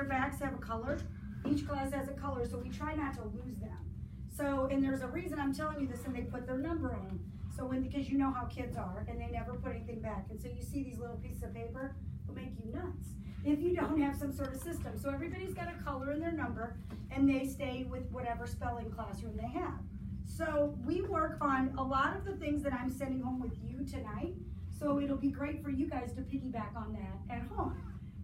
their backs have a color. Each class has a color, so we try not to lose them. So, and there's a reason I'm telling you this, and they put their number on. So because you know how kids are, and they never put anything back. And so you see these little pieces of paper, will make you nuts if you don't have some sort of system. So everybody's got a color and their number, and they stay with whatever spelling classroom they have. So we work on a lot of the things that I'm sending home with you tonight. So it'll be great for you guys to piggyback on that at home.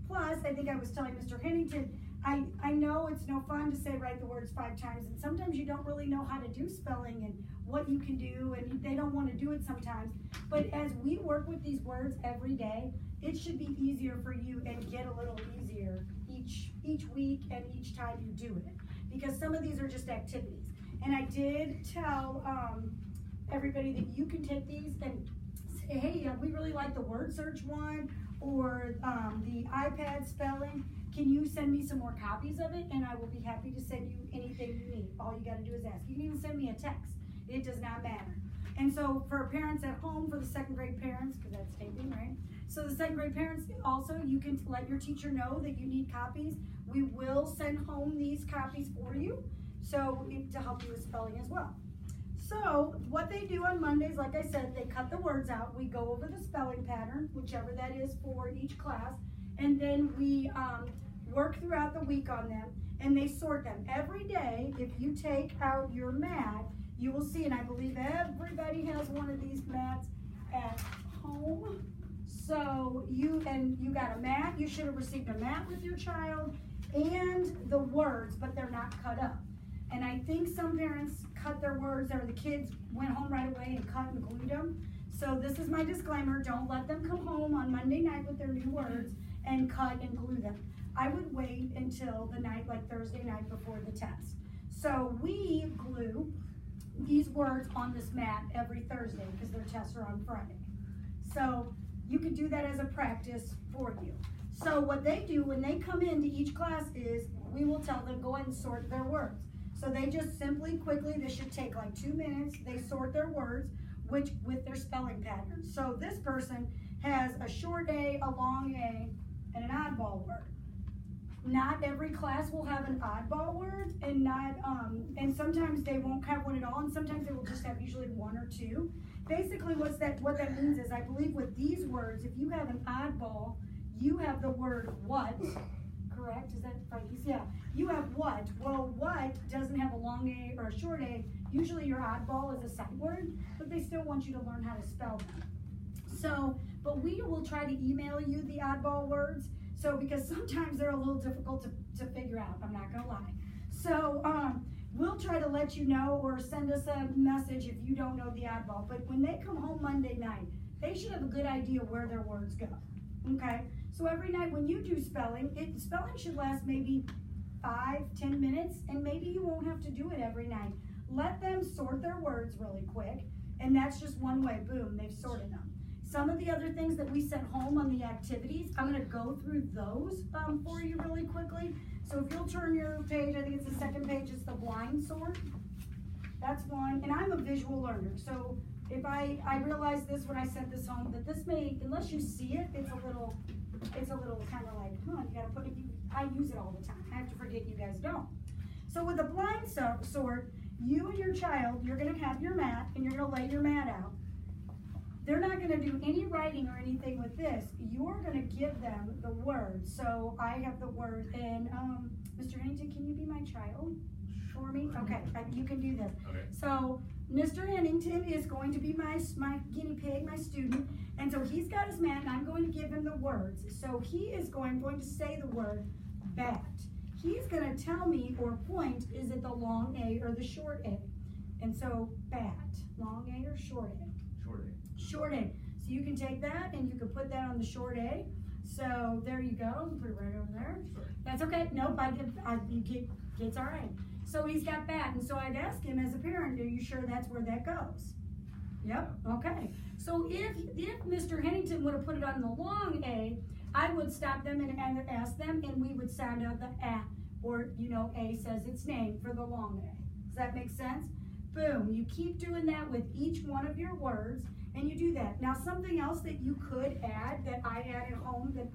Plus, I think I was telling Mr. Hennington, I know it's no fun to say write the words 5 times, and sometimes you don't really know how to do spelling and what you can do, and they don't want to do it sometimes. But as we work with these words every day, it should be easier for you and get a little easier each week and each time you do it. Because some of these are just activities. And I did tell everybody that you can take these and say, hey, we really like the word search one, or the iPad spelling. Can you send me some more copies of it? And I will be happy to send you anything you need. All you got to do is ask. You can even send me a text. It does not matter. And so for parents at home, for the 2nd grade parents, because that's taping, right? So the 2nd grade parents also, you can let your teacher know that you need copies. We will send home these copies for you, so to help you with spelling as well. So what they do on Mondays, like I said, they cut the words out. We go over the spelling pattern, whichever that is for each class, and then we work throughout the week on them, and they sort them. Every day, if you take out your mat, you will see, and I believe everybody has one of these mats at home. So you got a mat. You should have received a mat with your child and the words, but they're not cut up. And I think some parents cut their words, or the kids went home right away and cut and glued them. So this is my disclaimer. Don't let them come home on Monday night with their new words and cut and glue them. I would wait until the night, like Thursday night before the test. So we glue these words on this mat every Thursday because their tests are on Friday. So you could do that as a practice for you. So what they do when they come into each class is we will tell them go ahead and sort their words. So they just simply, quickly, this should take like 2 minutes, they sort their words with their spelling patterns. So this person has a short A, a long A, and an oddball word. Not every class will have an oddball word, and and sometimes they won't have one at all, and sometimes they will just have usually 1 or 2. Basically, what that means is, I believe with these words, if you have an oddball, you have the word what, correct? Is that right? Yeah, you have what. Well, what doesn't have a long A or a short A. Usually your oddball is a sight word, but they still want you to learn how to spell them. So, but we will try to email you the oddball words. So, because sometimes they're a little difficult to figure out, I'm not gonna lie. So, we'll try to let you know, or send us a message if you don't know the oddball. But when they come home Monday night, they should have a good idea where their words go, okay? So every night when you do spelling, spelling should last maybe 5-10 minutes, and maybe you won't have to do it every night. Let them sort their words really quick, and that's just one way, boom, they've sorted them. Some of the other things that we sent home on the activities, I'm going to go through those for you really quickly. So if you'll turn your page, I think it's the 2nd page, it's the blind sort. That's one, and I'm a visual learner, so if I realized this when I sent this home, that this may, unless you see it, it's a little kind of like, you gotta put it, I use it all the time. I have to forget you guys don't. So with a blind sort, you and your child, you're gonna have your mat, and you're gonna lay your mat out. They're not gonna do any writing or anything with this. You're gonna give them the word. So I have the word, and Mr. Hennington, can you be my child for me? Okay, you can do this. Okay. So Mr. Hennington is going to be my guinea pig, my student, and so he's got his mat, and I'm going to give him the words. So he is going to say the word bat. He's going to tell me or point, is it the long A or the short A? And so bat, long A or short A? Short A. Short A. So you can take that and you can put that on the short A. So there you go. Put it right over there. Sorry. That's okay. Nope, it's all right. So he's got bat, and so I'd ask him as a parent, are you sure that's where that goes? Yep, okay. So if Mr. Hennington would have put it on the long A, I would stop them and ask them, and we would sound out the A, or A says its name for the long A. Does that make sense? Boom, you keep doing that with each one of your words, and you do that. Now something else that you could add, that I add at home, that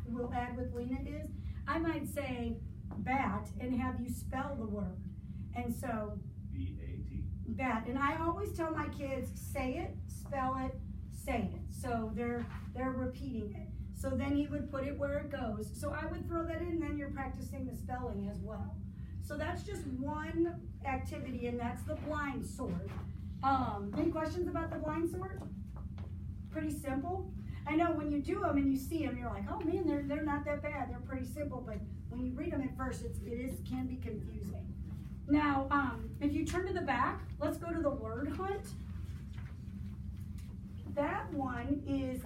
will add with Lena is, I might say bat and have you spell the word. And so, B-A-T. bat. And I always tell my kids, say it, spell it, say it. So they're repeating it. So then he would put it where it goes. So I would throw that in, then you're practicing the spelling as well. So that's just one activity, and that's the blind sort. Any questions about the blind sort? Pretty simple. I know when you do them and you see them, you're like, oh man, they're not that bad. They're pretty simple, but when you read them at first, it can be confusing. Now, if you turn to the back, let's go to the word hunt. That one is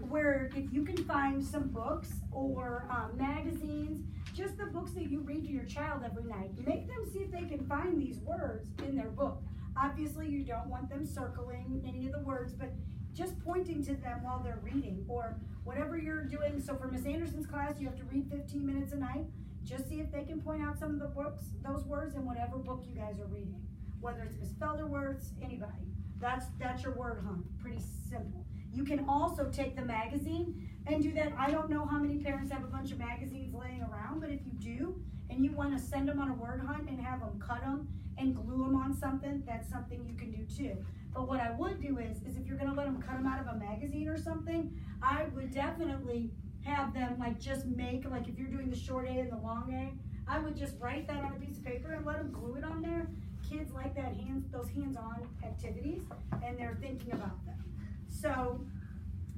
where if you can find some books or magazines, just the books that you read to your child every night, make them see if they can find these words in their book. Obviously, you don't want them circling any of the words, but just pointing to them while they're reading or whatever you're doing. So for Miss Anderson's class, you have to read 15 minutes a night. Just see if they can point out some of the books, those words in whatever book you guys are reading, whether it's Miss Felderworth's, anybody. That's your word hunt, pretty simple. You can also take the magazine and do that. I don't know how many parents have a bunch of magazines laying around, but if you do, and you want to send them on a word hunt and have them cut them and glue them on something, that's something you can do too. But what I would do is if you're going to let them cut them out of a magazine or something, I would definitely have them like just make, like if you're doing the short A and the long A, I would just write that on a piece of paper and let them glue it on there. Kids like that those hands-on activities, and they're thinking about them. So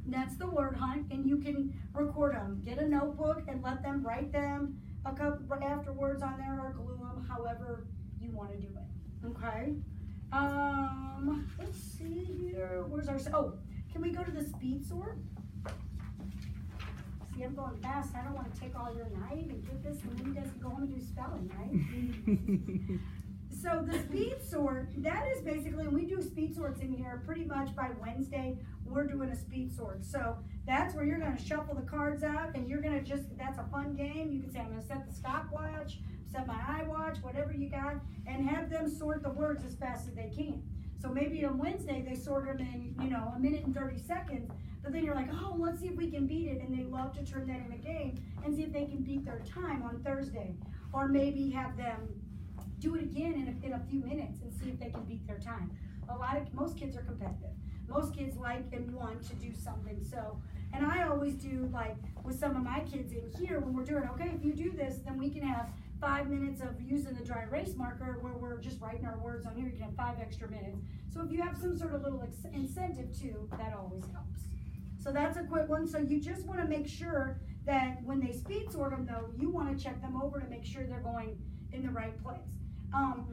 that's the word hunt, and you can record them. Get a notebook and let them write them a couple afterwards on there or glue them, however you want to do it. Okay. Let's see here. Where's our, can we go to the speed sort? See, I'm going fast. I don't want to take all your night and get this, and then you guys can go home and do spelling, right? So the speed sort, that is basically, and we do speed sorts in here pretty much by Wednesday, we're doing a speed sort. So that's where you're going to shuffle the cards out, and you're going to that's a fun game. You can say, I'm going to set the stopwatch, set my iWatch, whatever you got, and have them sort the words as fast as they can. So maybe on Wednesday they sort them in, a minute and 30 seconds, but then you're like, oh, let's see if we can beat it, and they love to turn that in a game and see if they can beat their time on Thursday. Or maybe have them do it again in a few minutes and see if they can beat their time. Most kids are competitive. Most kids like and want to do something. So, and I always do, like with some of my kids in here, when we're doing, okay, if you do this, then we can have 5 minutes of using the dry erase marker where we're just writing our words on here. You can have 5 extra minutes. So if you have some sort of little incentive too, that always helps. So that's a quick one. So you just want to make sure that when they speed sort them though, you want to check them over to make sure they're going in the right place.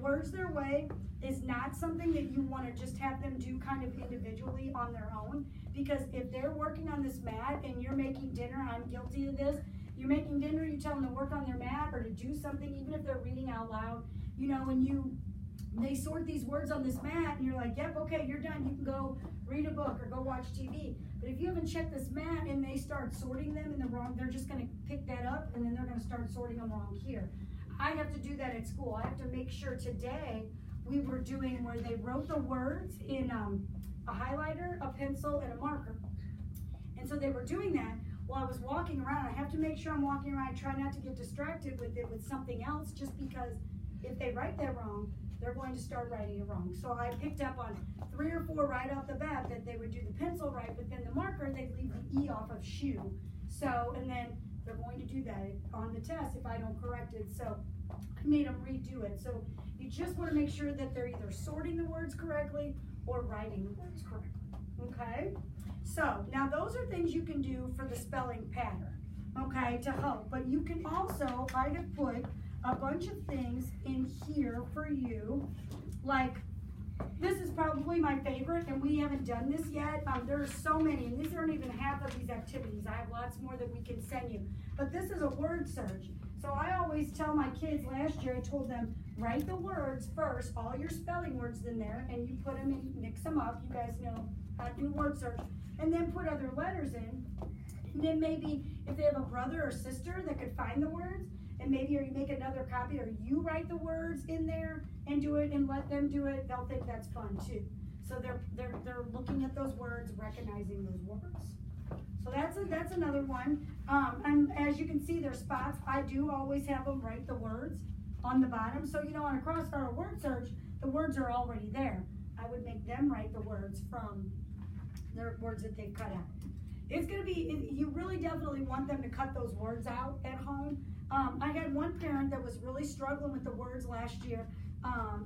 Words their way is not something that you want to just have them do kind of individually on their own, because if they're working on this mat and you're making dinner, I'm guilty of this, you're making dinner, you tell them to work on their mat or to do something, even if they're reading out loud, when they sort these words on this mat and you're like, yep, okay, you're done, you can go read a book or go watch TV. But if you haven't checked this mat and they start sorting them in the wrong, they're just going to pick that up and then they're going to start sorting them wrong here. I have to do that at school. I have to make sure today we were doing where they wrote the words in a highlighter, a pencil, and a marker. And so they were doing that while I was walking around. I have to make sure I'm walking around. I try not to get distracted with it with something else, just because if they write that wrong, they're going to start writing it wrong. So I picked up on 3 or 4 right off the bat that they would do the pencil right, but then the marker, they'd leave the E off of shoe. So, and then they're going to do that on the test if I don't correct it. So I made them redo it. So you just want to make sure that they're either sorting the words correctly or writing the words correctly. Okay? So now those are things you can do for the spelling pattern, okay, to help. But you can also, I have put a bunch of things in here for you, like this is probably my favorite, and we haven't done this yet. There's so many, and these aren't even half of these activities. I have lots more that we can send you. But this is a word search. So I always tell my kids, last year I told them, write the words first, all your spelling words in there, and you put them in, mix them up. You guys know how to do word search. And then put other letters in. And then maybe if they have a brother or sister that could find the words, and maybe or you make another copy, or you write the words in there and do it and let them do it, they'll think that's fun too. So they're looking at those words, recognizing those words. So that's another one. And as you can see, there's spots. I do always have them write the words on the bottom. So, you know, on a crossfire word search, the words are already there. I would make them write the words from their words that they've cut out. It's going to be, you really definitely want them to cut those words out at home. I had one parent that was really struggling with the words last year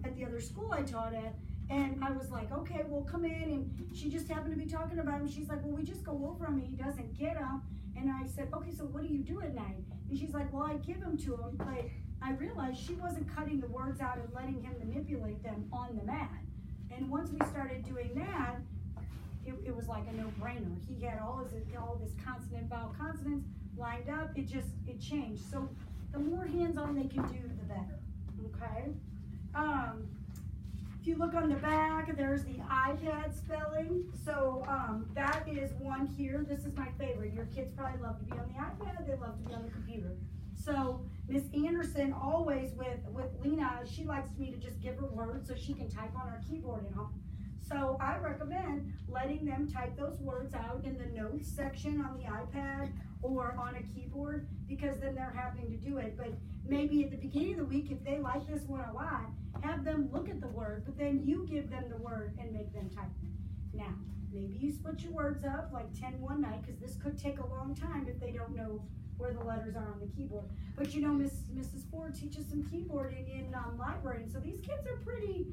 at the other school I taught at. And I was like, okay, well, come in. And she just happened to be talking about him. She's like, well, we just go over him and he doesn't get them. And I said, okay, so what do you do at night? And she's like, well, I give them to him. But I realized she wasn't cutting the words out and letting him manipulate them on the mat. And once we started doing that, it was like a no-brainer. He had all this consonant, vowel, consonants lined up. It changed. So the more hands-on they can do, the better, okay? If you look on the back, there's the iPad spelling. So that is one here. This is my favorite. Your kids probably love to be on the iPad. They love to be on the computer. So Miss Anderson always with Lena, she likes me to just give her words so she can type on our keyboard at home. So I recommend letting them type those words out in the notes section on the iPad or on a keyboard, because then they're having to do it. But maybe at the beginning of the week, if they like this one a lot, have them look at the word, but then you give them the word and make them type it. Now, maybe you split your words up like 10 one night, because this could take a long time if they don't know where the letters are on the keyboard. But you know, Mrs. Ford teaches some keyboarding in library, and so these kids are pretty,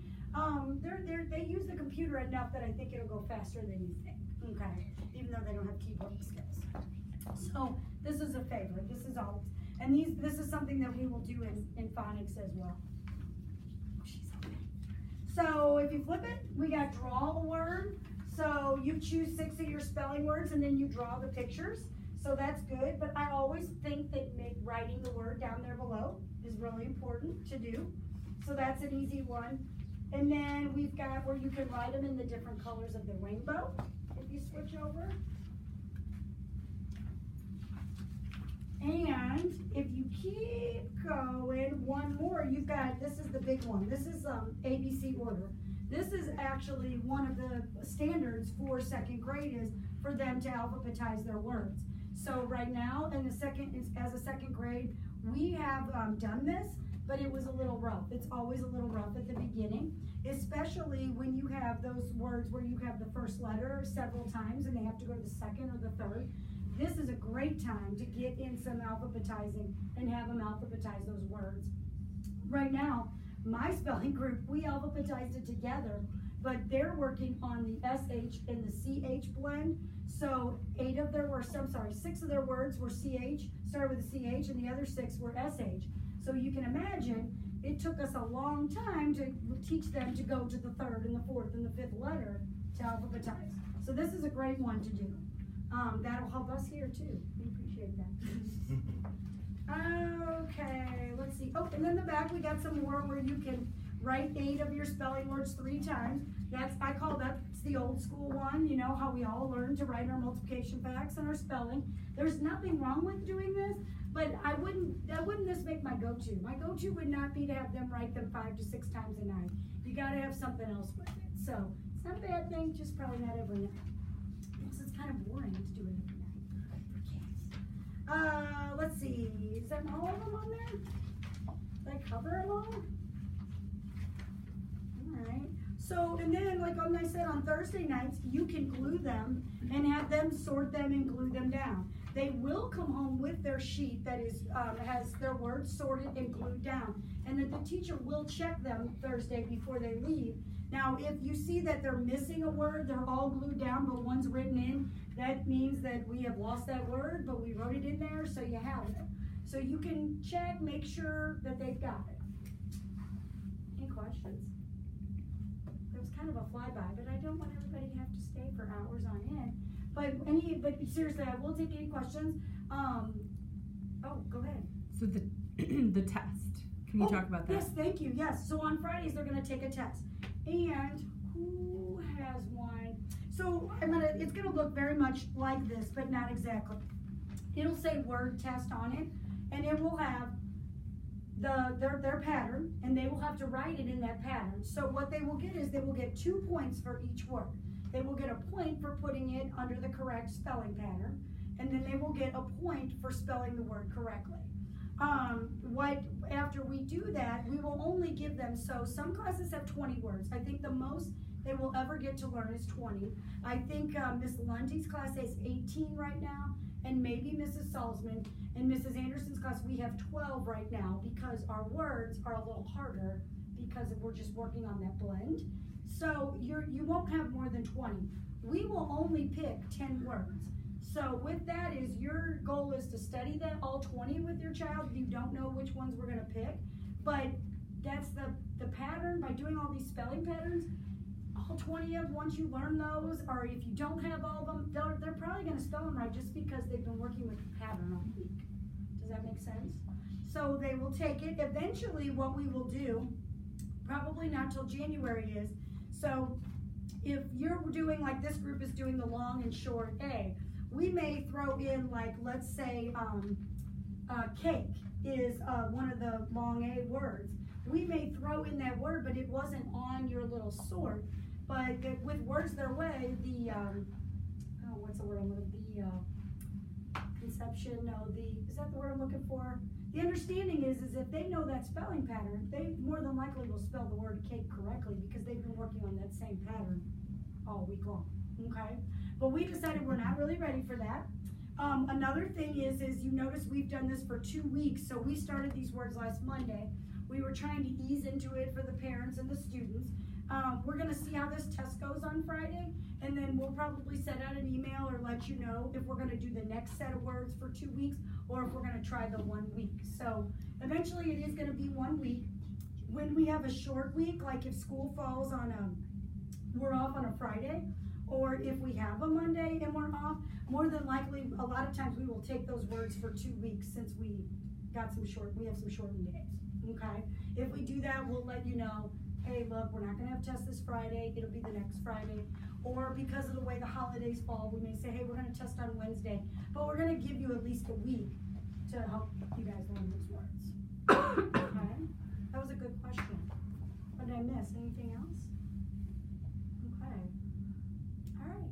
they use the computer enough that I think it'll go faster than you think, okay? Even though they don't have keyboarding skills. So this is a favorite, this is always, and this is something that we will do in phonics as well. So if you flip it, we got draw a word. So you choose 6 of your spelling words and then you draw the pictures. So that's good, but I always think that writing the word down there below is really important to do. So that's an easy one. And then we've got where you can write them in the different colors of the rainbow, if you switch over. And if you keep going, one more, you've got, this is the big one. This is ABC order. This is actually one of the standards for second grade, is for them to alphabetize their words. So right now, in the as a second grade, we have done this, but it was a little rough. It's always a little rough at the beginning, especially when you have those words where you have the first letter several times and they have to go to the second or the third. This is a great time to get in some alphabetizing and have them alphabetize those words. Right now, my spelling group, we alphabetized it together, but they're working on the SH and the CH blend. So 6 of their words were CH, started with a CH, and the other 6 were SH. So you can imagine, it took us a long time to teach them to go to the 3rd and the 4th and the 5th letter to alphabetize. So this is a great one to do. That'll help us here too. We appreciate that. Okay, let's see. Oh, and then the back we got some more where you can write 8 of your spelling words 3 times. I call that's the old school one, you know, how we all learn to write our multiplication facts and our spelling. There's nothing wrong with doing this, but I wouldn't this make my go-to. My go-to would not be to have them write them 5 to 6 times a night. You gotta have something else with it. So it's not a bad thing, just probably not every night. It's kind of boring to do it every night. Let's see, is that all of them on there? Did I cover them all? All right. So, and then like I said, on Thursday nights, you can glue them and have them sort them and glue them down. They will come home with their sheet that is has their words sorted and glued down, and then the teacher will check them Thursday before they leave. Now, if you see that they're missing a word, they're all glued down, but one's written in, that means that we have lost that word, but we wrote it in there, so you have it. So you can check, make sure that they've got it. Any questions? It was kind of a flyby, but I don't want everybody to have to stay for hours on end. But seriously, I will take any questions. Oh, go ahead. So the test. Can you talk about that? Yes, thank you. Yes. So on Fridays they're going to take a test. And who has one? So it's gonna look very much like this, but not exactly. It'll say word test on it, and it will have their pattern, and they will have to write it in that pattern. So what they will get is they will get 2 points for each word. they will get a point for putting it under the correct spelling pattern, and then they will get a point for spelling the word correctly. After we do that, we will only give them, so some classes have 20 words. I think the most they will ever get to learn is 20. I think Miss Lundy's class has 18 right now, and maybe Mrs. Salzman. And Mrs. Anderson's class, we have 12 right now because our words are a little harder because we're just working on that blend. So you won't have more than 20. We will only pick 10 words. So with that is your goal is to study that all 20 with your child. You don't know which ones we're gonna pick, but that's the pattern. By doing all these spelling patterns, all 20 of them, once you learn those, or if you don't have all of them, they're probably gonna spell them right just because they've been working with the pattern all week. Does that make sense? So they will take it. Eventually what we will do, probably not till January is, so if you're doing like this group is doing the long and short A, we may throw in like, let's say cake is one of the long A words. We may throw in that word, but it wasn't on your little sort. But with words their way, the, what's the word I'm looking for? Conception, no, is that the word I'm looking for? The understanding is if they know that spelling pattern, they more than likely will spell the word cake correctly because they've been working on that same pattern all week long, okay? But we decided we're not really ready for that. Another thing is you notice we've done this for 2 weeks, so we started these words last Monday. We were trying to ease into it for the parents and the students. We're gonna see how this test goes on Friday, and then we'll probably send out an email or let you know if we're gonna do the next set of words for 2 weeks or if we're gonna try the 1 week. So eventually it is gonna be 1 week. When we have a short week, like if school falls on we're off on a Friday, or if we have a Monday and we're off, more than likely, a lot of times we will take those words for 2 weeks since we have some shortened days, okay? If we do that, we'll let you know, hey, look, we're not gonna have tests this Friday, it'll be the next Friday. Or because of the way the holidays fall, we may say, hey, we're gonna test on Wednesday, but we're gonna give you at least a week to help you guys learn those words. Okay? That was a good question. What did I miss? Anything else? Okay. All right.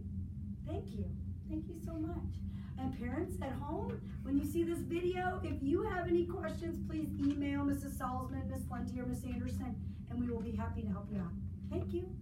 Thank you. Thank you so much. And parents at home, when you see this video, if you have any questions, please email Mrs. Salzman, Miss Lundy, or Miss Anderson, and we will be happy to help you out. Thank you.